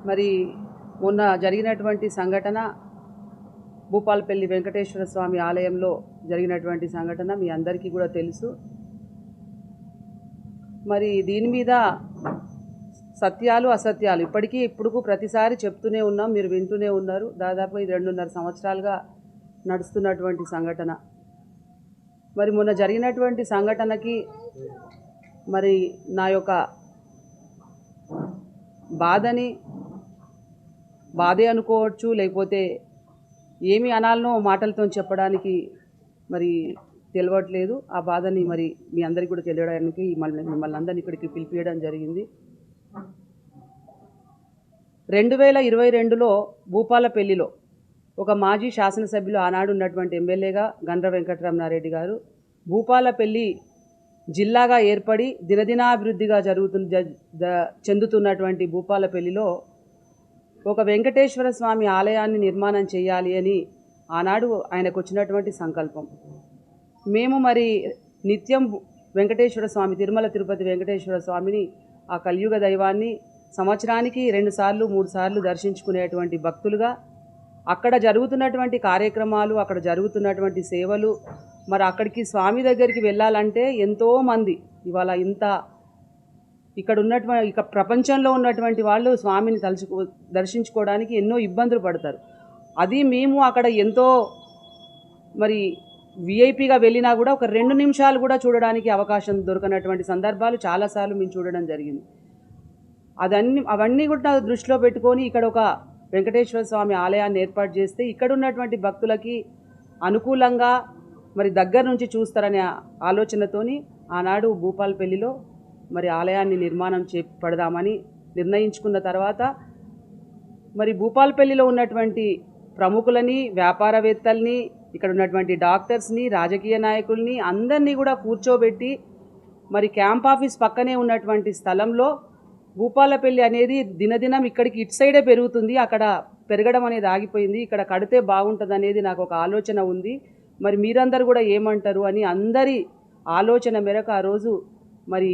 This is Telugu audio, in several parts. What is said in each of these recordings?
మరి మొన్న జరిగినటువంటి సంఘటన భూపాలపల్లి వెంకటేశ్వర స్వామి ఆలయంలో జరిగినటువంటి సంఘటన మీ అందరికీ కూడా తెలుసు. మరి దీని మీద సత్యాలు అసత్యాలు ఇప్పుడు ప్రతిసారి చెప్తూనే ఉన్నాం, మీరు వింటూనే ఉన్నారు. దాదాపు 2.5 సంవత్సరాలుగా నడుస్తున్నటువంటి సంఘటన. మరి మొన్న జరిగినటువంటి సంఘటనకి మరి నా యొక్క బాధే అనుకోవచ్చు, లేకపోతే ఏమి అనాలనో మాటలతో చెప్పడానికి మరి తెలియట్లేదు. ఆ బాధని మరి మీ అందరికీ కూడా తెలియడానికి మిమ్మల్ని అందరినీ ఇక్కడికి పిలిపించడం జరిగింది. 2022లో భూపాలపల్లిలో ఒక మాజీ శాసనసభ్యులు ఆనాడు ఉన్నటువంటి ఎమ్మెల్యేగా గండ్ర వెంకటరమణారెడ్డి గారు భూపాలపల్లి జిల్లాగా ఏర్పడి దినదినాభివృద్ధిగా చెందుతున్నటువంటి భూపాలపల్లిలో ఒక వెంకటేశ్వర స్వామి ఆలయాన్ని నిర్మాణం చేయాలి అని ఆనాడు ఆయనకు వచ్చినటువంటి సంకల్పం. మేము మరి నిత్యం వెంకటేశ్వర స్వామి, తిరుమల తిరుపతి వెంకటేశ్వర స్వామిని, ఆ కలియుగ దైవాన్ని సంవత్సరానికి 2 సార్లు 3 సార్లు దర్శించుకునేటువంటి భక్తులుగా అక్కడ జరుగుతున్నటువంటి కార్యక్రమాలు, అక్కడ జరుగుతున్నటువంటి సేవలు, మరి అక్కడికి స్వామి దగ్గరికి వెళ్ళాలంటే ఎంతోమంది ఇవాళ ఇక ప్రపంచంలో ఉన్నటువంటి వాళ్ళు స్వామిని దర్శించుకోవడానికి ఎన్నో ఇబ్బందులు పడతారు. అది మేము అక్కడ ఎంతో మరి విఐపిగా వెళ్ళినా కూడా ఒక 2 నిమిషాలు కూడా చూడడానికి అవకాశం దొరకనటువంటి సందర్భాలు చాలాసార్లు మేము చూడడం జరిగింది. అవన్నీ కూడా దృష్టిలో పెట్టుకొని ఇక్కడ ఒక వెంకటేశ్వర స్వామి ఆలయాన్ని ఏర్పాటు చేస్తే ఇక్కడ ఉన్నటువంటి భక్తులకి అనుకూలంగా మరి దగ్గర నుంచి చూస్తారనే ఆలోచనతోని ఆనాడు భూపాలపల్లిలో మరి ఆలయాన్ని నిర్మాణం పడదామని నిర్ణయించుకున్న తర్వాత మరి భూపాలపల్లిలో ఉన్నటువంటి ప్రముఖులని, వ్యాపారవేత్తల్ని, ఇక్కడ ఉన్నటువంటి డాక్టర్స్ని, రాజకీయ నాయకుల్ని అందరినీ కూడా కూర్చోబెట్టి మరి క్యాంప్ ఆఫీస్ పక్కనే ఉన్నటువంటి స్థలంలో భూపాలపల్లి అనేది దినదినం ఇక్కడికి ఇటు సైడే పెరుగుతుంది, అక్కడ పెరగడం అనేది ఆగిపోయింది, ఇక్కడ కడితే బాగుంటుంది అనేది నాకు ఒక ఆలోచన ఉంది. మరి మీరందరూ కూడా ఏమంటారు అని అందరి ఆలోచన మేరకు ఆ రోజు మరి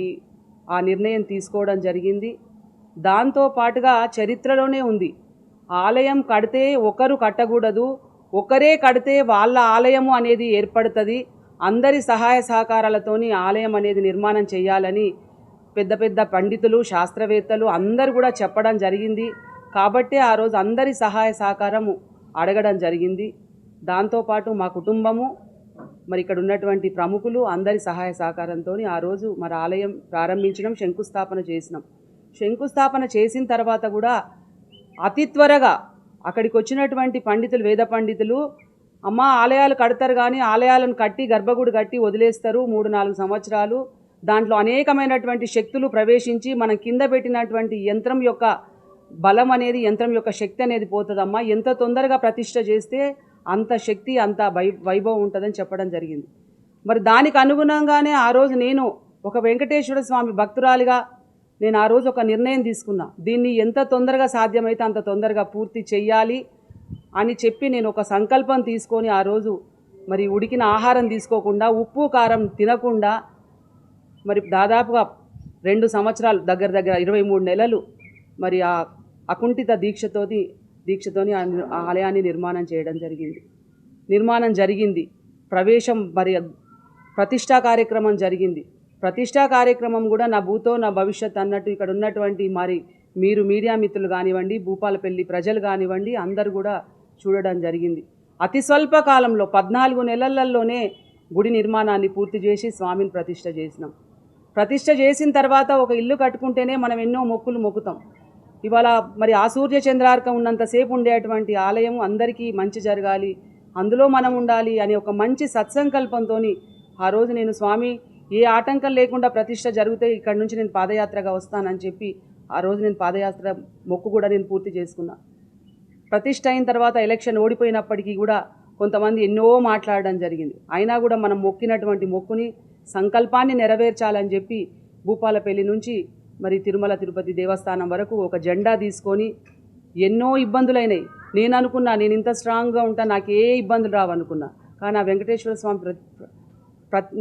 ఆ నిర్ణయం తీసుకోవడం జరిగింది. దాంతో పాటుగా చరిత్రలోనే ఉంది, ఆలయం కడితే ఒకరు కట్టకూడదు, ఒకరే కడితే వాళ్ళ ఆలయము అనేది ఏర్పడుతుంది, అందరి సహాయ సహకారాలతోని ఆలయం అనేది నిర్మాణం చేయాలని పెద్ద పెద్ద పండితులు, శాస్త్రవేత్తలు అందరూ కూడా చెప్పడం జరిగింది. కాబట్టి ఆ రోజు అందరి సహాయ సహకారము అడగడం జరిగింది. దాంతోపాటు మా కుటుంబము, మరి ఇక్కడ ఉన్నటువంటి ప్రముఖులు అందరి సహాయ సహకారంతో ఆ రోజు మరి ఆలయం ప్రారంభించడం, శంకుస్థాపన చేసినాం. శంకుస్థాపన చేసిన తర్వాత కూడా అతి త్వరగా అక్కడికి వచ్చినటువంటి పండితులు, వేద పండితులు, అమ్మ ఆలయాలు కడతారు కానీ ఆలయాలను కట్టి గర్భగుడి కట్టి వదిలేస్తారు 3-4 సంవత్సరాలు, దాంట్లో అనేకమైనటువంటి శక్తులు ప్రవేశించి మనం కింద పెట్టినటువంటి యంత్రం యొక్క బలం అనేది, యంత్రం యొక్క శక్తి అనేది పోతుందమ్మా, ఎంత తొందరగా ప్రతిష్ఠ చేస్తే అంత శక్తి, అంత వైభవం ఉంటుందని చెప్పడం జరిగింది. మరి దానికి అనుగుణంగానే ఆ రోజు నేను ఒక వెంకటేశ్వర స్వామి భక్తురాలిగా నేను ఆ రోజు ఒక నిర్ణయం తీసుకున్నా, దీన్ని ఎంత తొందరగా సాధ్యమైతే అంత తొందరగా పూర్తి చెయ్యాలి అని చెప్పి నేను ఒక సంకల్పం తీసుకొని ఆ రోజు మరి ఉడికిన ఆహారం తీసుకోకుండా, ఉప్పు కారం తినకుండా మరి దాదాపుగా 2 సంవత్సరాలు, దగ్గర 23 నెలలు మరి ఆ అకుంఠిత దీక్షతోని ఆలయాన్ని నిర్మాణం జరిగింది. ప్రవేశం మరి ప్రతిష్టా కార్యక్రమం జరిగింది. ప్రతిష్టా కార్యక్రమం కూడా నా భూతో నా భవిష్యత్ అన్నట్టు ఇక్కడ ఉన్నటువంటి మరి మీరు మీడియా మిత్రులు కానివ్వండి, భూపాలపల్లి ప్రజలు కానివ్వండి, అందరూ కూడా చూడడం జరిగింది. అతి స్వల్ప కాలంలో 14 నెలలలోనే గుడి నిర్మాణాన్ని పూర్తి చేసి స్వామిని ప్రతిష్ఠ చేసినాం. ప్రతిష్ఠ చేసిన తర్వాత ఒక ఇల్లు కట్టుకుంటేనే మనం ఎన్నో మొక్కులు మొక్కుతాం. ఇవాళ మరి ఆ సూర్య చంద్రార్కం ఉన్నంతసేపు ఉండేటువంటి ఆలయం అందరికీ మంచి జరగాలి, అందులో మనం ఉండాలి అనే ఒక మంచి సత్సంకల్పంతో ఆ రోజు నేను స్వామి ఏ ఆటంకం లేకుండా ప్రతిష్ఠ జరిగితే ఇక్కడ నుంచి నేను పాదయాత్రగా వస్తానని చెప్పి ఆ రోజు నేను పాదయాత్ర మొక్కు కూడా నేను పూర్తి చేసుకున్నా. ప్రతిష్ఠ అయిన తర్వాత ఎలక్షన్ ఓడిపోయినప్పటికీ కూడా కొంతమంది ఎన్నో మాట్లాడడం జరిగింది. అయినా కూడా మనం మొక్కినటువంటి మొక్కుని, సంకల్పాన్ని నెరవేర్చాలని చెప్పి భూపాలపల్లి నుంచి మరి తిరుమల తిరుపతి దేవస్థానం వరకు ఒక జెండా తీసుకొని ఎన్నో ఇబ్బందులైనాయి. నేను అనుకున్నా నేను ఇంత స్ట్రాంగ్గా ఉంటా, నాకు ఏ ఇబ్బందులు రావనుకున్నా. కానీ ఆ వెంకటేశ్వర స్వామి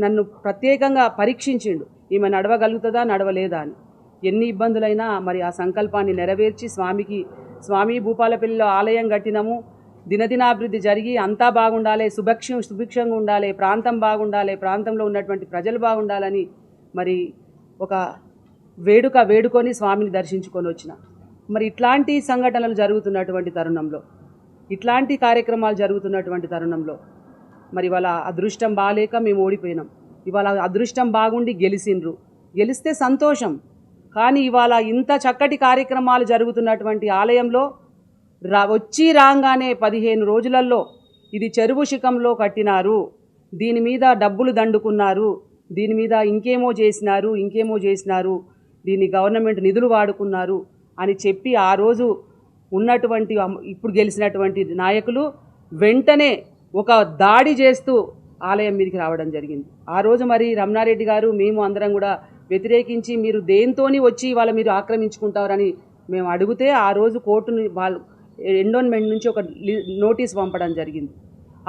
నన్ను ప్రత్యేకంగా పరీక్షించిండు, ఈమె నడవగలుగుతుందా నడవలేదా అని. ఎన్ని ఇబ్బందులైనా మరి ఆ సంకల్పాన్ని నెరవేర్చి స్వామికి స్వామి భూపాలపల్లిలో ఆలయం కట్టినాము, దినదినాభివృద్ధి జరిగి అంతా బాగుండాలి, సుభిక్షంగా ఉండాలి, ప్రాంతం బాగుండాలి, ప్రాంతంలో ఉన్నటువంటి ప్రజలు బాగుండాలని మరి ఒక వేడుకొని స్వామిని దర్శించుకొని వచ్చిన. మరి ఇట్లాంటి సంఘటనలు జరుగుతున్నటువంటి తరుణంలో, ఇట్లాంటి కార్యక్రమాలు జరుగుతున్నటువంటి తరుణంలో మరి వాళ్ళ అదృష్టం బాగాలేక మేము ఓడిపోయినాం. ఇవాళ అదృష్టం బాగుండి గెలిస్తే సంతోషం. కానీ ఇవాళ ఇంత చక్కటి కార్యక్రమాలు జరుగుతున్నటువంటి ఆలయంలో వచ్చి రాగానే 15 రోజులలో ఇది చెరువు శిఖంలో కట్టినారు, దీని మీద డబ్బులు దండుకున్నారు, దీని మీద ఇంకేమో చేసినారు, దీన్ని గవర్నమెంట్ నిధులు వాడుకున్నారు అని చెప్పి ఆ రోజు ఉన్నటువంటి ఇప్పుడు గెలిచినటువంటి నాయకులు వెంటనే ఒక దాడి చేస్తూ ఆలయం మీదకి రావడం జరిగింది. ఆ రోజు మరి రమణారెడ్డి గారు మేము అందరం కూడా వ్యతిరేకించి మీరు దేంతోని వచ్చి ఇవాళ మీరు ఆక్రమించుకుంటారని మేము అడిగితే ఆ రోజు కోర్టుని వాళ్ళు ఎండోన్మెంట్ నుంచి ఒక నోటీస్ పంపడం జరిగింది.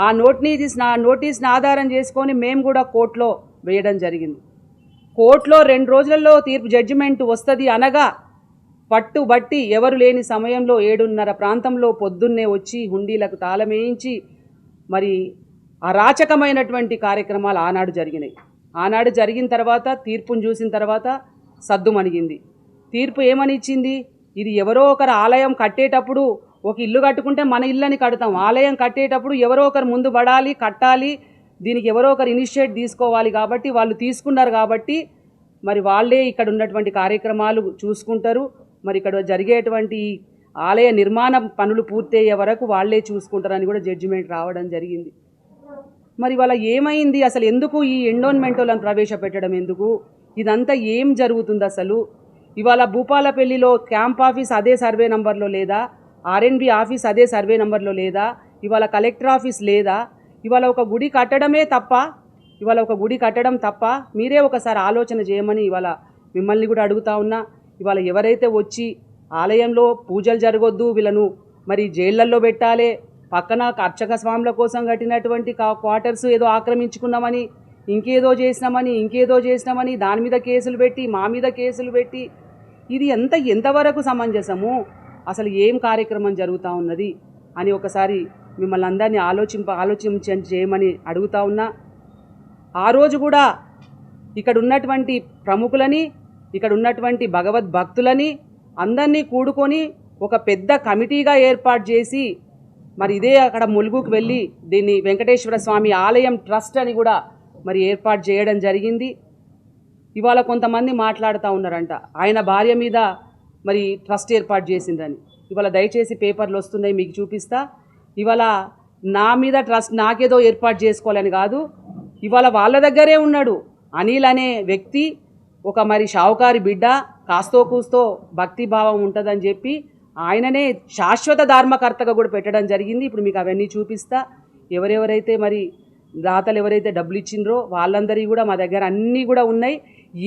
ఆ నోటీస్ని ఆధారం చేసుకొని మేము కూడా కోర్టులో వేయడం జరిగింది. కోర్టులో 2 రోజులలో తీర్పు జడ్జిమెంట్ వస్తుంది అనగా పట్టుబట్టి ఎవరు లేని సమయంలో 7:30 ప్రాంతంలో పొద్దున్నే వచ్చి హుండీలకు తాళమేయించి మరి అరాచకమైనటువంటి కార్యక్రమాలు ఆనాడు జరిగినాయి. ఆనాడు జరిగిన తర్వాత తీర్పును చూసిన తర్వాత సద్దుమణిగింది. తీర్పు ఏమని ఇచ్చింది? ఇది ఎవరో ఒకరు ఆలయం కట్టేటప్పుడు, ఒక ఇల్లు కట్టుకుంటే మన ఇల్లని కడతాం, ఆలయం కట్టేటప్పుడు ఎవరో ఒకరు ముందు పడాలి, కట్టాలి, దీనికి ఎవరో ఒకరు ఇనిషియేట్ తీసుకోవాలి. కాబట్టి వాళ్ళు తీసుకున్నారు కాబట్టి మరి వాళ్ళే ఇక్కడ ఉన్నటువంటి కార్యక్రమాలు చూసుకుంటారు. మరి ఇక్కడ జరిగేటువంటి ఆలయ నిర్మాణ పనులు పూర్తయ్యే వరకు వాళ్ళే చూసుకుంటారని కూడా జడ్జిమెంట్ రావడం జరిగింది. మరి వాళ్ళ ఏమైంది అసలు? ఎందుకు ఈ ఎండోన్మెంట్లను ప్రవేశపెట్టడం ఎందుకు? ఇదంతా ఏం జరుగుతుంది అసలు? ఇవాళ భూపాలపల్లిలో క్యాంప్ ఆఫీస్ అదే సర్వే నంబర్లో లేదా? ఆర్ఎన్బి ఆఫీస్ అదే సర్వే నంబర్లో లేదా? ఇవాళ కలెక్టర్ ఆఫీస్ లేదా? ఇవాళ ఒక గుడి కట్టడం తప్ప మీరే ఒకసారి ఆలోచన చేయమని ఇవాళ మిమ్మల్ని కూడా అడుగుతా ఉన్నా. ఇవాళ ఎవరైతే వచ్చి ఆలయంలో పూజలు జరగొద్దు, వీళ్ళను మరి జైళ్ళల్లో పెట్టాలి, పక్కన అర్చక స్వాముల కోసం కట్టినటువంటి క్వార్టర్స్ ఏదో ఆక్రమించుకున్నామని, ఇంకేదో చేసినామని దాని మీద కేసులు పెట్టి, మా మీద కేసులు పెట్టి, ఇది ఎంతవరకు సమంజసము? అసలు ఏం కార్యక్రమం జరుగుతూ ఉన్నది అని ఒకసారి మిమ్మల్ని అందరినీ ఆలోచించ చేయమని అడుగుతా ఉన్నా. ఆ రోజు కూడా ఇక్కడ ఉన్నటువంటి ప్రముఖులని, ఇక్కడ ఉన్నటువంటి భగవద్భక్తులని అందరినీ కూడుకొని ఒక పెద్ద కమిటీగా ఏర్పాటు చేసి మరి ఇదే అక్కడ ములుగుకు వెళ్ళి దీన్ని వెంకటేశ్వర స్వామి ఆలయం ట్రస్ట్ అని కూడా మరి ఏర్పాటు చేయడం జరిగింది. ఇవాళ కొంతమంది మాట్లాడుతూ ఉన్నారంట ఆయన భార్య మీద మరి ట్రస్ట్ ఏర్పాటు చేసిందని. ఇవాళ దయచేసి పేపర్లు వస్తున్నాయి, మీకు చూపిస్తా. ఇవాళ నా మీద ట్రస్ట్ నాకేదో ఏర్పాటు చేసుకోవాలని కాదు, ఇవాళ వాళ్ళ దగ్గరే ఉన్నాడు అనిల్ అనే వ్యక్తి, ఒక మరి షావుకారి బిడ్డ, కాస్తో కూస్తో భక్తిభావం ఉంటుందని చెప్పి ఆయననే శాశ్వత ధర్మకర్తగా కూడా పెట్టడం జరిగింది. ఇప్పుడు మీకు అవన్నీ చూపిస్తా. ఎవరెవరైతే మరి దాతలు ఎవరైతే డబ్బులు ఇచ్చిండ్రో వాళ్ళందరికీ కూడా మా దగ్గర అన్నీ కూడా ఉన్నాయి.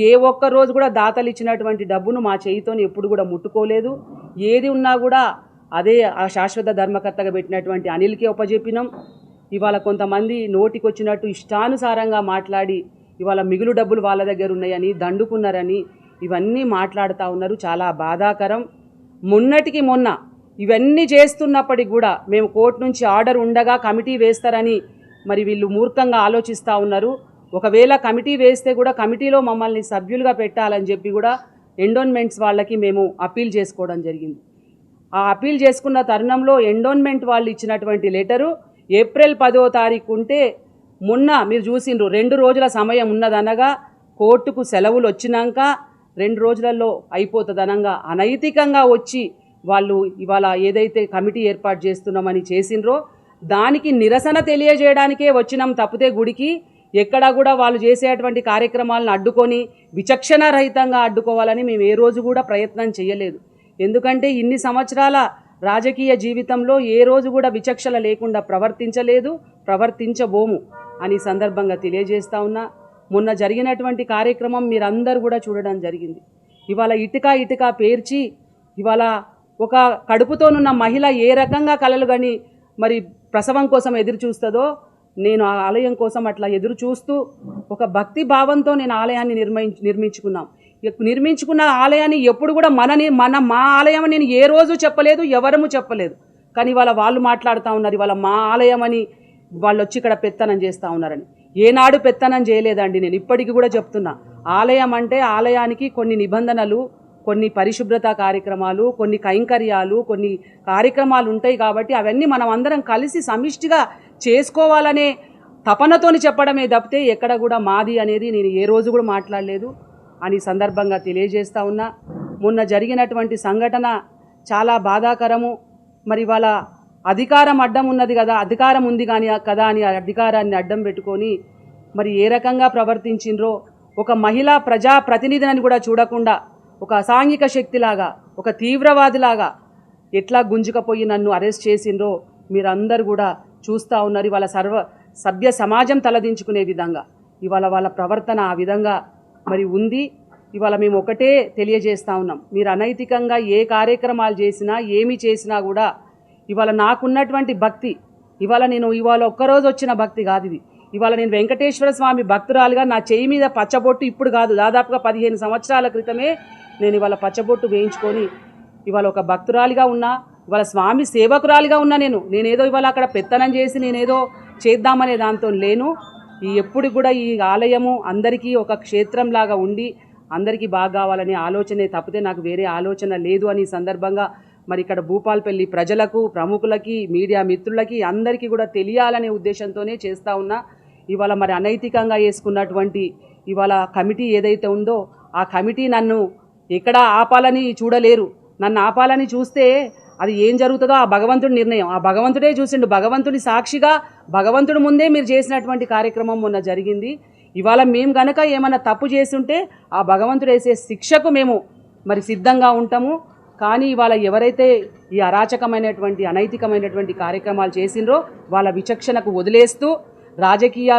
ఏ ఒక్క రోజు కూడా దాతలు ఇచ్చినటువంటి డబ్బును మా చేయితోని ఎప్పుడు కూడా ముట్టుకోలేదు. ఏది ఉన్నా కూడా అదే ఆ శాశ్వత ధర్మకర్తగా పెట్టినటువంటి అనిల్కే ఉపజెప్పినాం. ఇవాళ కొంతమంది నోటికి వచ్చినట్టు ఇష్టానుసారంగా మాట్లాడి ఇవాళ మిగులు డబ్బులు వాళ్ళ దగ్గర ఉన్నాయని, దండుకున్నారని ఇవన్నీ మాట్లాడుతూ ఉన్నారు. చాలా బాధాకరం. మొన్నటికి మొన్న ఇవన్నీ చేస్తున్నప్పటికి కూడా మేము కోర్టు నుంచి ఆర్డర్ ఉండగా కమిటీ వేస్తారని మరి వీళ్ళు మూర్ఖంగా ఆలోచిస్తూ ఉన్నారు. ఒకవేళ కమిటీ వేస్తే కూడా కమిటీలో మమ్మల్ని సభ్యులుగా పెట్టాలని చెప్పి కూడా ఎండోన్మెంట్స్ వాళ్ళకి మేము అప్పీల్ చేసుకోవడం జరిగింది. ఆ అప్పీల్ చేసుకున్న తరుణంలో ఎండోన్మెంట్ వాళ్ళు ఇచ్చినటువంటి లెటరు ఏప్రిల్ 10వ తారీఖు ఉంటే మొన్న మీరు చూసిండ్రు 2 రోజుల సమయం ఉన్నదనగా కోర్టుకు సెలవులు వచ్చినాక 2 రోజులలో అయిపోతుందనగా అనైతికంగా వచ్చి వాళ్ళు ఇవాళ ఏదైతే కమిటీ ఏర్పాటు చేస్తున్నామని చేసిండ్రో దానికి నిరసన తెలియజేయడానికే వచ్చినాం తప్పితే గుడికి ఎక్కడా కూడా వాళ్ళు చేసేటువంటి కార్యక్రమాలను అడ్డుకొని విచక్షణ రహితంగా అడ్డుకోవాలని మేము ఏ రోజు కూడా ప్రయత్నం చేయలేదు. ఎందుకంటే ఇన్ని సంవత్సరాల రాజకీయ జీవితంలో ఏ రోజు కూడా విచక్షణ లేకుండా ప్రవర్తించబోము అని సందర్భంగా తెలియజేస్తా ఉన్నా. మొన్న జరిగినటువంటి కార్యక్రమం మీరందరూ కూడా చూడడం జరిగింది. ఇవాళ ఇటుక పేర్చి ఇవాళ ఒక కడుపుతోనున్న మహిళ ఏ రకంగా కలలు గని మరి ప్రసవం కోసం ఎదురు చూస్తుందో నేను ఆ ఆలయం కోసం అట్లా ఎదురు చూస్తూ ఒక భక్తి భావంతో నేను ఆలయాన్ని నిర్మించుకున్నాం. నిర్మించుకున్న ఆలయాన్ని ఎప్పుడు కూడా మా ఆలయం అని నేను ఏ రోజు చెప్పలేదు, ఎవరము చెప్పలేదు. కానీ ఇవాళ వాళ్ళు మాట్లాడుతూ ఉన్నారు ఇవాళ మా ఆలయం అని, వాళ్ళు వచ్చి ఇక్కడ పెత్తనం చేస్తూ ఉన్నారని. ఏనాడు పెత్తనం చేయలేదండి. నేను ఇప్పటికీ కూడా చెప్తున్నా, ఆలయం అంటే ఆలయానికి కొన్ని నిబంధనలు, కొన్ని పరిశుభ్రత కార్యక్రమాలు, కొన్ని కైంకర్యాలు, కొన్ని కార్యక్రమాలు ఉంటాయి. కాబట్టి అవన్నీ మనం అందరం కలిసి సమిష్టిగా చేసుకోవాలనే తపనతోని చెప్పడమే తప్పితే ఎక్కడ కూడా మాది అనేది నేను ఏ రోజు కూడా మాట్లాడలేదు అని సందర్భంగా తెలియజేస్తూ ఉన్నా. మొన్న జరిగినటువంటి సంఘటన చాలా బాధాకరము. మరి వాళ్ళ అధికారం అడ్డం ఉన్నది కదా, అధికారం ఉంది కానీ కదా అని అధికారాన్ని అడ్డం పెట్టుకొని మరి ఏ రకంగా ప్రవర్తించిండ్రో, ఒక మహిళా ప్రజాప్రతినిధిని కూడా చూడకుండా ఒక అసాంఘిక శక్తిలాగా, ఒక తీవ్రవాదిలాగా ఎట్లా గుంజుకపోయి నన్ను అరెస్ట్ చేసిండ్రో మీరందరూ కూడా చూస్తూ ఉన్నారు. ఇవాళ సభ్య సమాజం తలదించుకునే విధంగా ఇవాళ వాళ్ళ ప్రవర్తన ఆ విధంగా మరి ఉంది. ఇవాళ మేము ఒకటే తెలియజేస్తూ ఉన్నాం, మీరు అనైతికంగా ఏ కార్యక్రమాలు చేసినా ఏమి చేసినా కూడా ఇవాళ నాకున్నటువంటి భక్తి, ఇవాళ ఒక్కరోజు వచ్చిన భక్తి కాదు ఇది. ఇవాళ నేను వెంకటేశ్వర స్వామి భక్తురాలుగా నా చేయి మీద పచ్చబొట్టు ఇప్పుడు కాదు, దాదాపుగా 15 సంవత్సరాల క్రితమే నేను ఇవాళ పచ్చబొట్టు వేయించుకొని ఇవాళ ఒక భక్తురాలిగా ఉన్నా, ఇవాళ స్వామి సేవకురాలిగా ఉన్నా. నేనేదో ఇవాళ అక్కడ పెత్తనం చేసి నేనేదో చేద్దామనే దాంతో లేను. ఎప్పుడు కూడా ఈ ఆలయము అందరికీ ఒక క్షేత్రంలాగా ఉండి అందరికీ బాగా కావాలనే ఆలోచనే తప్పితే నాకు వేరే ఆలోచన లేదు అని సందర్భంగా మరి ఇక్కడ భూపాల్పల్లి ప్రజలకు, ప్రముఖులకి, మీడియా మిత్రులకి అందరికీ కూడా తెలియాలనే ఉద్దేశంతోనే చేస్తూ ఉన్నా. ఇవాళ మరి అనైతికంగా వేసుకున్నటువంటి ఇవాళ కమిటీ ఏదైతే ఉందో ఆ కమిటీ నన్ను ఎక్కడ ఆపాలని చూడలేరు. నన్ను ఆపాలని చూస్తే అది ఏం జరుగుతుందో ఆ భగవంతుడి నిర్ణయం, ఆ భగవంతుడే చూసిండు. భగవంతుడి సాక్షిగా భగవంతుడి ముందే మీరు చేసినటువంటి కార్యక్రమం మొన్న జరిగింది. ఇవాళ మేము గనక ఏమైనా తప్పు చేస్తుంటే ఆ భగవంతుడు వేసే శిక్షకు మేము మరి సిద్ధంగా ఉంటాము. కానీ ఇవాళ ఎవరైతే ఈ అరాచకమైనటువంటి అనైతికమైనటువంటి కార్యక్రమాలు చేసిండ్రో వాళ్ళ విచక్షణకు వదిలేస్తూ రాజకీయ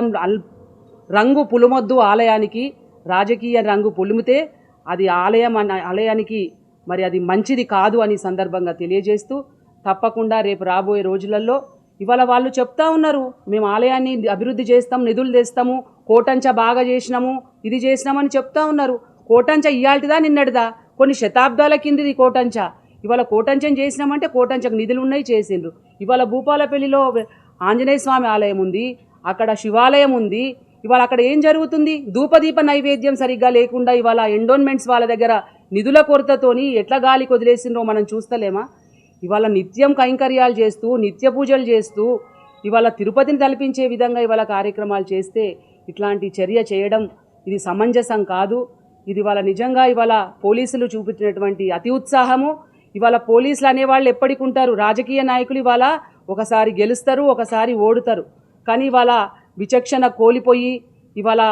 రంగు పులుమొద్దు ఆలయానికి, రాజకీయ రంగు పులుమితే అది ఆలయానికి మరి అది మంచిది కాదు అని సందర్భంగా తెలియజేస్తూ తప్పకుండా రేపు రాబోయే రోజులలో ఇవాళ వాళ్ళు చెప్తా ఉన్నారు, మేము ఆలయాన్ని అభివృద్ధి చేస్తాం, నిధులు తెస్తాము, కోటంచ బాగా చేసినాము, ఇది చేసినామని చెప్తా ఉన్నారు. కోటంచ ఇయాల్టిదా నిన్నటిదా? కొన్ని శతాబ్దాల కిందిది కోటంచ. ఇవాళ కోటంచం చేసినామంటే కోటంచకు నిధులు ఉన్నాయి, చేసిండ్రు. ఇవాళ భూపాలపల్లిలో ఆంజనేయ స్వామి ఆలయం ఉంది, అక్కడ శివాలయం ఉంది. ఇవాళ అక్కడ ఏం జరుగుతుంది? ధూపదీప నైవేద్యం సరిగ్గా లేకుండా ఇవాళ ఎండోన్మెంట్స్ వాళ్ళ దగ్గర నిధుల కొరతతోని ఎట్లా గాలికి వదిలేసిండ్రో మనం చూస్తలేమా? ఇవాళ నిత్యం కైంకర్యాలు చేస్తూ, నిత్య పూజలు చేస్తూ ఇవాళ తిరుపతిని తలపించే విధంగా ఇవాళ కార్యక్రమాలు చేస్తే ఇట్లాంటి చర్య చేయడం ఇది సమంజసం కాదు. ఇది ఇవాళ నిజంగా ఇవాళ పోలీసులు చూపించినటువంటి అతి ఉత్సాహము. ఇవాళ పోలీసులు అనేవాళ్ళు ఎప్పటికి ఉంటారు, రాజకీయ నాయకులు ఇవాళ ఒకసారి గెలుస్తారు, ఒకసారి ఓడుతారు. కానీ ఇవాళ విచక్షణ కోల్పోయి ఇవాళ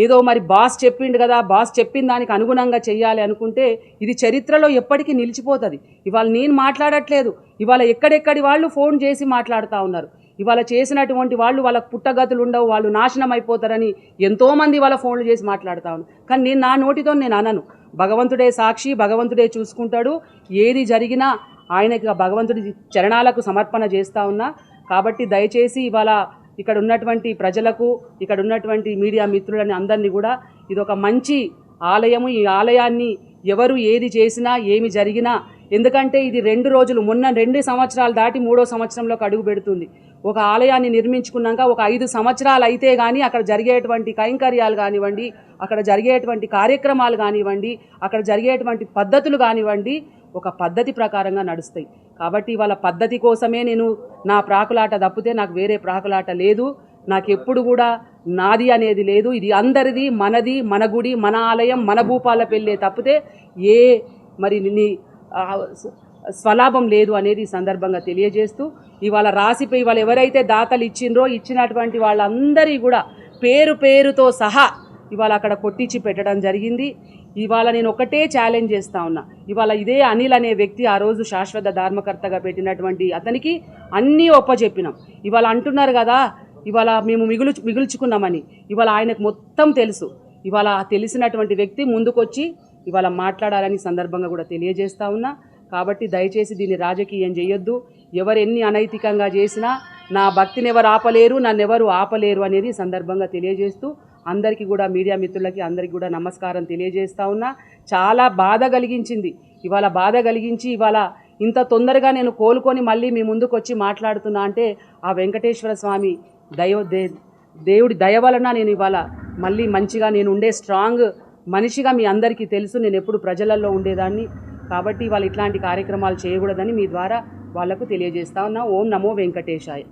ఏదో మరి బాస్ చెప్పిండు కదా, బాస్ చెప్పిన దానికి అనుగుణంగా చెయ్యాలి అనుకుంటే ఇది చరిత్రలో ఎప్పటికీ నిలిచిపోతుంది. ఇవాళ నేను మాట్లాడట్లేదు, ఇవాళ ఎక్కడెక్కడి వాళ్ళు ఫోన్ చేసి మాట్లాడుతూ ఉన్నారు. ఇవాళ చేసినటువంటి వాళ్ళు వాళ్ళకు పుట్టగతులు ఉండవు, వాళ్ళు నాశనం అయిపోతారని ఎంతోమంది వాళ్ళ ఫోన్లు చేసి మాట్లాడుతూ ఉన్నారు. కానీ నేను నా నోటితో నేను అనను. భగవంతుడే సాక్షి, భగవంతుడే చూసుకుంటాడు. ఏది జరిగినా ఆయనకి భగవంతుడి చరణాలకు సమర్పణ చేస్తూ ఉన్నా. కాబట్టి దయచేసి ఇవాళ ఇక్కడ ఉన్నటువంటి ప్రజలకు, ఇక్కడ ఉన్నటువంటి మీడియా మిత్రులని అందరినీ కూడా ఇది ఒక మంచి ఆలయము. ఈ ఆలయాన్ని ఎవరు ఏది చేసినా ఏమి జరిగినా, ఎందుకంటే ఇది 2 రోజులు, మొన్న 2 సంవత్సరాలు దాటి 3వ సంవత్సరంలోకి అడుగు పెడుతుంది. ఒక ఆలయాన్ని నిర్మించుకున్నాక ఒక 5 సంవత్సరాలు అయితే కానీ అక్కడ జరిగేటువంటి కైంకర్యాలు కానివ్వండి, అక్కడ జరిగేటువంటి కార్యక్రమాలు కానివ్వండి, అక్కడ జరిగేటువంటి పద్ధతులు కానివ్వండి ఒక పద్ధతి ప్రకారంగా నడుస్తాయి. కాబట్టి ఇవాళ పద్ధతి కోసమే నేను నా ప్రాకులాట తప్పితే నాకు వేరే ప్రాకులాట లేదు. నాకెప్పుడు కూడా నాది అనేది లేదు. ఇది అందరిది, మనది, మన గుడి, మన ఆలయం, మన భూపాలపల్లి తప్పితే ఏ మరి స్వలాభం లేదు అనేది సందర్భంగా తెలియజేస్తూ ఇవాళ రాసిపోయి ఇవాళ ఎవరైతే దాతలు ఇచ్చిండ్రో ఇచ్చినటువంటి వాళ్ళందరి కూడా పేరు పేరుతో సహా ఇవాళ అక్కడ కొట్టించి పెట్టడం జరిగింది. ఇవాళ నేను ఒకటే ఛాలెంజ్ చేస్తూ ఉన్నా. ఇవాళ ఇదే అనిల్ అనే వ్యక్తి ఆ రోజు శాశ్వత ధర్మకర్తగా పెట్టినటువంటి అతనికి అన్నీ ఒప్పచెప్పినాం. ఇవాళ అంటున్నారు కదా ఇవాళ మేము మిగుల్చుకున్నామని. ఇవాళ ఆయనకు మొత్తం తెలుసు. ఇవాళ తెలిసినటువంటి వ్యక్తి ముందుకొచ్చి ఇవాళ మాట్లాడాలని సందర్భంగా కూడా తెలియజేస్తూ ఉన్నా. కాబట్టి దయచేసి దీన్ని రాజకీయం చేయొద్దు. ఎవరు ఎన్ని అనైతికంగా చేసినా నా భక్తిని ఎవరు ఆపలేరు, నన్ను ఎవరు ఆపలేరు అనేది సందర్భంగా తెలియజేస్తూ అందరికీ కూడా మీడియా మిత్రులకి అందరికీ కూడా నమస్కారం తెలియజేస్తా ఉన్నా. చాలా బాధ కలిగించింది, ఇవాళ బాధ కలిగించి ఇవాళ ఇంత తొందరగా నేను కోలుకొని మళ్ళీ మీ ముందుకు వచ్చి మాట్లాడుతున్నా అంటే ఆ వెంకటేశ్వర స్వామి దేవుడి దయ వలన నేను ఇవాళ మళ్ళీ మంచిగా నేను ఉండే స్ట్రాంగ్ మనిషిగా మీ అందరికీ తెలుసు. నేను ఎప్పుడు ప్రజలలో ఉండేదాన్ని కాబట్టి ఇవాళ ఇట్లాంటి కార్యక్రమాలు చేయకూడదని మీ ద్వారా వాళ్లకు తెలియజేస్తా ఉన్నా. ఓం నమో వెంకటేశాయ.